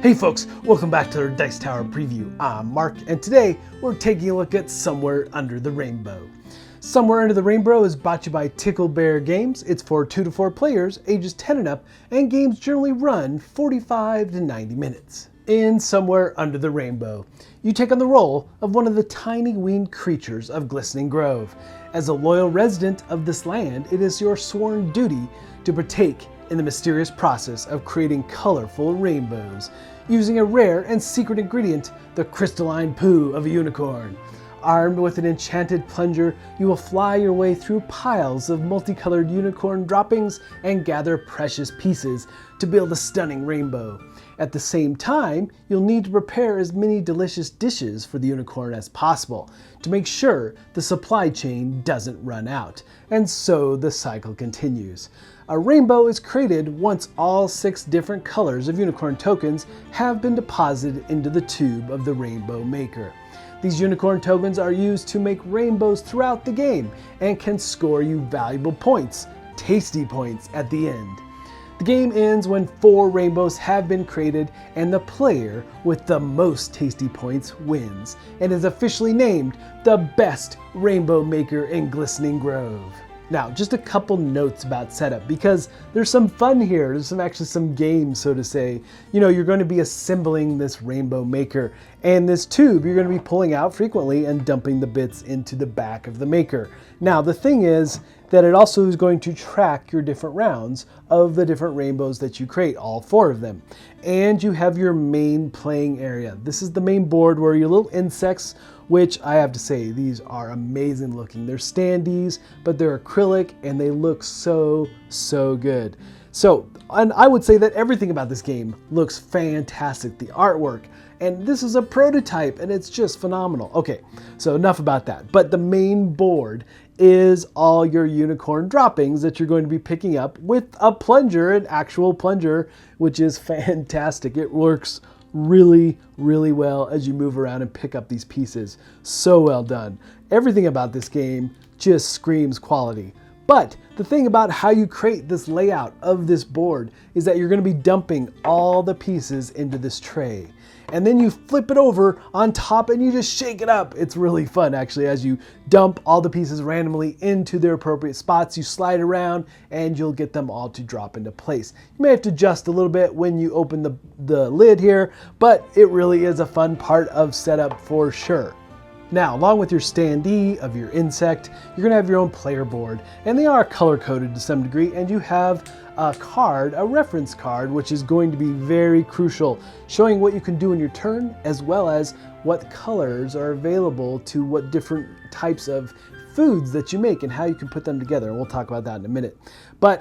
Hey folks, welcome back to our Dice Tower preview. I'm Mark, and today we're taking a look at Somewhere Under the Rainbow. Somewhere Under the Rainbow is brought to you by Tickle Bear Games. It's for 2 to 4 players, ages 10 and up, and games generally run 45 to 90 minutes. In Somewhere Under the Rainbow, you take on the role of one of the tiny winged creatures of Glistening Grove. As a loyal resident of this land, it is your sworn duty to partake in the mysterious process of creating colorful rainbows, using a rare and secret ingredient, the crystalline poo of a unicorn. Armed with an enchanted plunger, you will fly your way through piles of multicolored unicorn droppings and gather precious pieces to build a stunning rainbow. At the same time, you'll need to prepare as many delicious dishes for the unicorn as possible to make sure the supply chain doesn't run out. And so the cycle continues. A rainbow is created once all 6 different colors of unicorn tokens have been deposited into the tube of the rainbow maker. These unicorn tokens are used to make rainbows throughout the game and can score you valuable points, tasty points, at the end. The game ends when 4 rainbows have been created and the player with the most tasty points wins and is officially named the best rainbow maker in Glistening Grove. Now, just a couple notes about setup, because there's some fun here. There's actually some games, so to say. You know, you're going to be assembling this rainbow maker, and this tube you're going to be pulling out frequently and dumping the bits into the back of the maker. Now, the thing is that it also is going to track your different rounds of the different rainbows that you create, all 4 of them. And you have your main playing area. This is the main board where your little insects, which I have to say, these are amazing looking. They're standees, but they're acrylic and they look so good. So, and I would say that everything about this game looks fantastic. The artwork, and this is a prototype and it's just phenomenal. Okay, so enough about that. But the main board is all your unicorn droppings that you're going to be picking up with a plunger, an actual plunger, which is fantastic. It works really well as you move around and pick up these pieces. So well done. Everything about this game just screams quality. But the thing about how you create this layout of this board is that you're going to be dumping all the pieces into this tray. And then you flip it over on top and you just shake it up. It's really fun actually as you dump all the pieces randomly into their appropriate spots. You slide around and you'll get them all to drop into place. You may have to adjust a little bit when you open the lid here, but it really is a fun part of setup for sure. Now, along with your standee of your insect, you're gonna have your own player board, and they are color-coded to some degree, and you have a card, a reference card, which is going to be very crucial, showing what you can do in your turn, as well as what colors are available to what different types of foods that you make and how you can put them together, and we'll talk about that in a minute.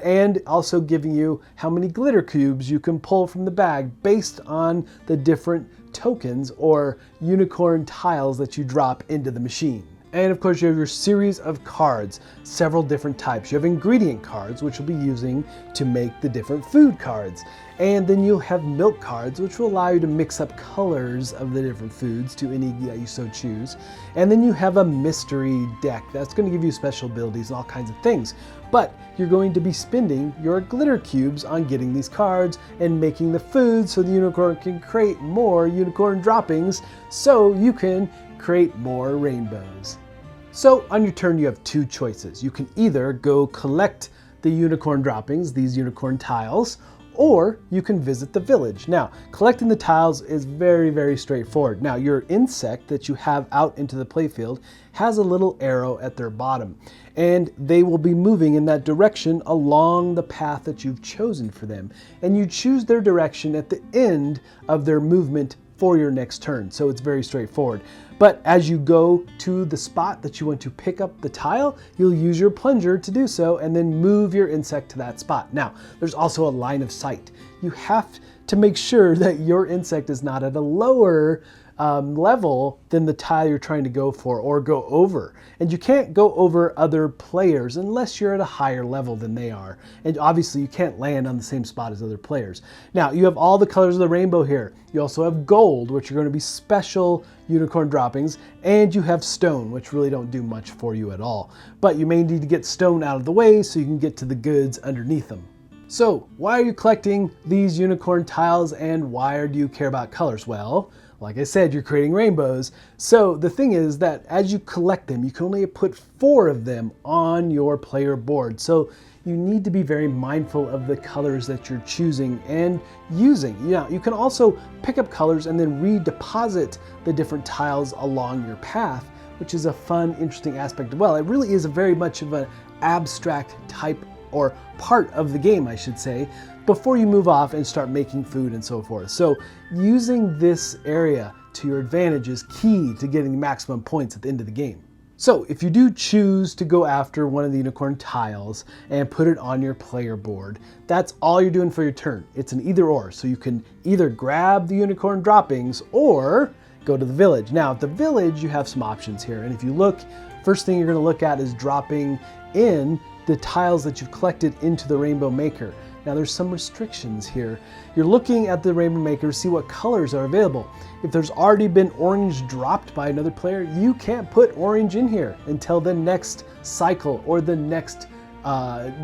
And also giving you how many glitter cubes you can pull from the bag based on the different tokens or unicorn tiles that you drop into the machine. And of course you have your series of cards, several different types. You have ingredient cards, which you'll be using to make the different food cards. And then you'll have milk cards, which will allow you to mix up colors of the different foods to any that you so choose. And then you have a mystery deck that's going to give you special abilities and all kinds of things. But you're going to be spending your glitter cubes on getting these cards and making the food so the unicorn can create more unicorn droppings so you can create more rainbows. So on your turn you have 2 choices. You can either go collect the unicorn droppings, these unicorn tiles, or you can visit the village. Now, collecting the tiles is very straightforward. Now, your insect that you have out into the playfield has a little arrow at their bottom, and they will be moving in that direction along the path that you've chosen for them. And you choose their direction at the end of their movement for your next turn. So it's very straightforward. But as you go to the spot that you want to pick up the tile, you'll use your plunger to do so and then move your insect to that spot. Now, there's also a line of sight. You have to make sure that your insect is not at a lower level than the tile you're trying to go for or go over. And you can't go over other players unless you're at a higher level than they are. And obviously you can't land on the same spot as other players. Now, you have all the colors of the rainbow here. You also have gold, which are going to be special unicorn droppings, and you have stone, which really don't do much for you at all. But you may need to get stone out of the way so you can get to the goods underneath them. So why are you collecting these unicorn tiles and why do you care about colors? Well, like I said, you're creating rainbows. So the thing is that as you collect them, you can only put 4 of them on your player board. So you need to be very mindful of the colors that you're choosing and using. You can also pick up colors and then redeposit the different tiles along your path, which is a fun, interesting aspect as well. It really is a very much of an abstract type or part of the game, I should say, before you move off and start making food and so forth. So using this area to your advantage is key to getting maximum points at the end of the game. So if you do choose to go after one of the unicorn tiles and put it on your player board, that's all you're doing for your turn. It's an either or. So you can either grab the unicorn droppings or go to the village. Now at the village, you have some options here. And if you look, first thing you're gonna look at is dropping in the tiles that you've collected into the Rainbow Maker. Now there's some restrictions here. You're looking at the Rainbow Maker to see what colors are available. If there's already been orange dropped by another player, you can't put orange in here until the next cycle or the next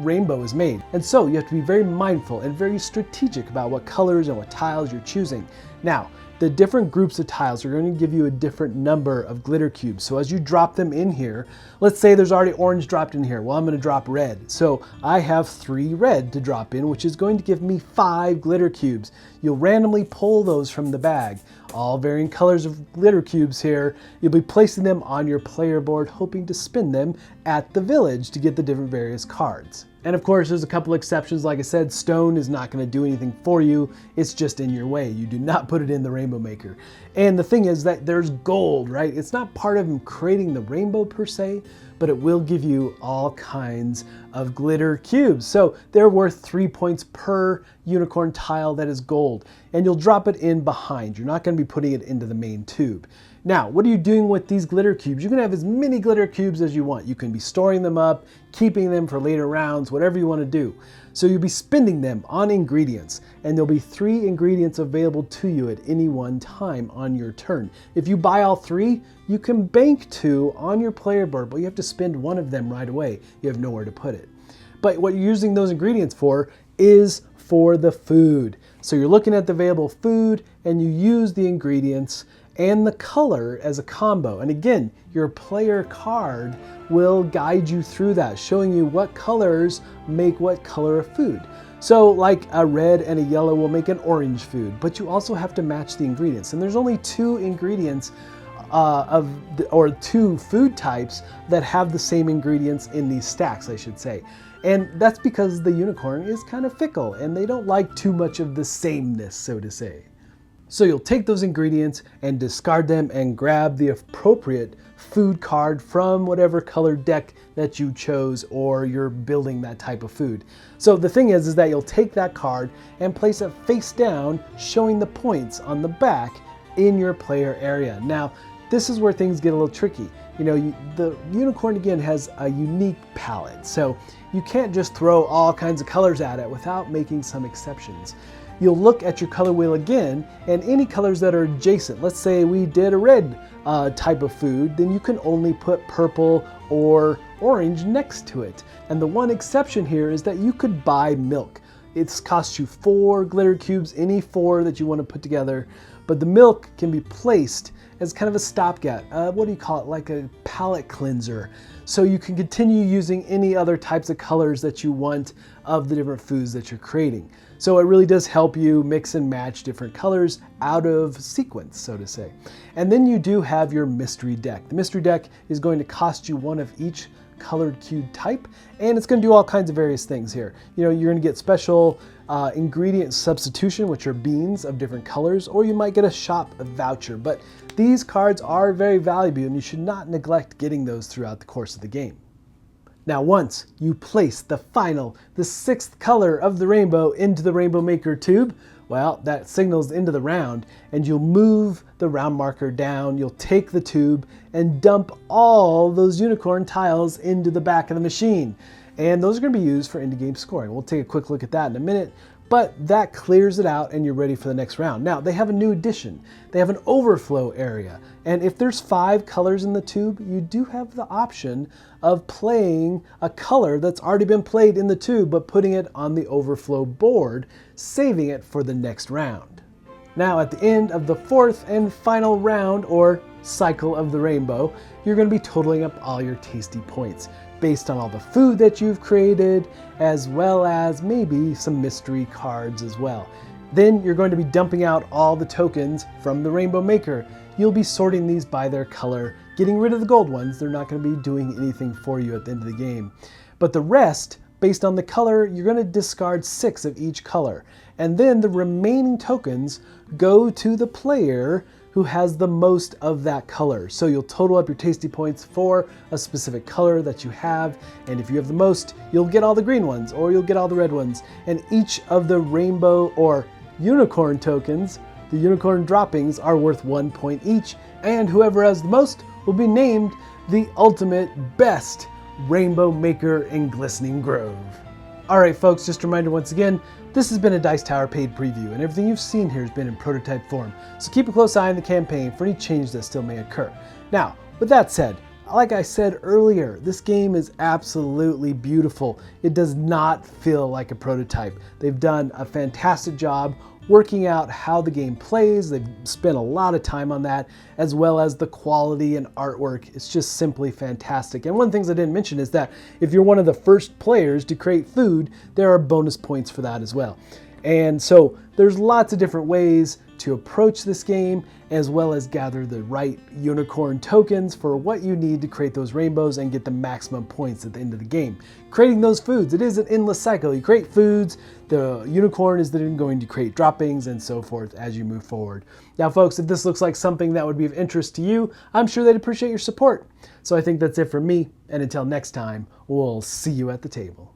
rainbow is made. And so you have to be very mindful and very strategic about what colors and what tiles you're choosing. Now, the different groups of tiles are going to give you a different number of glitter cubes. So as you drop them in here, let's say there's already orange dropped in here. Well, I'm going to drop red. So I have 3 red to drop in, which is going to give me 5 glitter cubes. You'll randomly pull those from the bag. All varying colors of glitter cubes here. You'll be placing them on your player board, hoping to spin them at the village to get the different various cards. And of course, there's a couple exceptions. Like I said, stone is not going to do anything for you. It's just in your way. You do not put it in the Rainbow Maker. And the thing is that there's gold, right? It's not part of creating the rainbow per se, but it will give you all kinds of glitter cubes. So they're worth 3 points per unicorn tile that is gold. And you'll drop it in behind. You're not going to be putting it into the main tube. Now, what are you doing with these glitter cubes? You can have as many glitter cubes as you want. You can be storing them up, keeping them for later rounds, whatever you want to do. So you'll be spending them on ingredients, and there'll be 3 ingredients available to you at any one time on your turn. If you buy all 3, you can bank 2 on your player board, but you have to spend 1 of them right away. You have nowhere to put it. But what you're using those ingredients for is for the food. So you're looking at the available food, and you use the ingredients and the color as a combo. And again, your player card will guide you through that, showing you what colors make what color of food. So like a red and a yellow will make an orange food, but you also have to match the ingredients. And there's only 2 ingredients or 2 food types that have the same ingredients in these stacks, I should say. And that's because the unicorn is kind of fickle and they don't like too much of the sameness, so to say. So you'll take those ingredients and discard them and grab the appropriate food card from whatever colored deck that you chose, or you're building that type of food. So the thing is that you'll take that card and place it face down, showing the points on the back in your player area. Now, this is where things get a little tricky. The unicorn again has a unique palette, so you can't just throw all kinds of colors at it without making some exceptions. You'll look at your color wheel again, and any colors that are adjacent, let's say we did a red type of food, then you can only put purple or orange next to it. And the one exception here is that you could buy milk. It costs you 4 glitter cubes, any 4 that you want to put together, but the milk can be placed as kind of a stopgap. What do you call it? Like a palette cleanser. So you can continue using any other types of colors that you want of the different foods that you're creating. So it really does help you mix and match different colors out of sequence, so to say. And then you do have your mystery deck. The mystery deck is going to cost you 1 of each colored cube type, and it's going to do all kinds of various things here. You're going to get special ingredient substitution, which are beans of different colors, or you might get a shop voucher. But these cards are very valuable, and you should not neglect getting those throughout the course of the game. Now, once you place the 6th color of the rainbow into the Rainbow Maker tube, well, that signals into the round, and you'll move the round marker down, you'll take the tube and dump all those unicorn tiles into the back of the machine. And those are going to be used for end-game scoring. We'll take a quick look at that in a minute. but that clears it out and you're ready for the next round. Now, they have a new addition. They have an overflow area, and if there's 5 colors in the tube, you do have the option of playing a color that's already been played in the tube, but putting it on the overflow board, saving it for the next round. Now, at the end of the 4th and final round, or cycle of the rainbow, you're going to be totaling up all your tasty points based on all the food that you've created, as well as maybe some mystery cards as well. Then you're going to be dumping out all the tokens from the Rainbow Maker. You'll be sorting these by their color, getting rid of the gold ones. They're not going to be doing anything for you at the end of the game. But the rest, based on the color, you're going to discard 6 of each color. And then the remaining tokens go to the player who has the most of that color. So you'll total up your tasty points for a specific color that you have, and if you have the most, you'll get all the green ones or you'll get all the red ones. And each of the rainbow or unicorn tokens, the unicorn droppings, are worth 1 point each, and whoever has the most will be named the ultimate best Rainbow Maker in Glistening Grove. Alright folks, just a reminder once again, this has been a Dice Tower paid preview, and everything you've seen here has been in prototype form, so keep a close eye on the campaign for any changes that still may occur. Now, with that said, like I said earlier, this game is absolutely beautiful. It does not feel like a prototype. They've done a fantastic job working out how the game plays. They've spent a lot of time on that, as well as the quality and artwork. It's just simply fantastic. And one of the things I didn't mention is that if you're one of the first players to create food, there are bonus points for that as well. And so there's lots of different ways to approach this game, as well as gather the right unicorn tokens for what you need to create those rainbows and get the maximum points at the end of the game. Creating those foods, it is an endless cycle. You create foods, the unicorn is then going to create droppings and so forth as you move forward. Now folks, if this looks like something that would be of interest to you, I'm sure they'd appreciate your support. So I think that's it from me, and until next time, we'll see you at the table.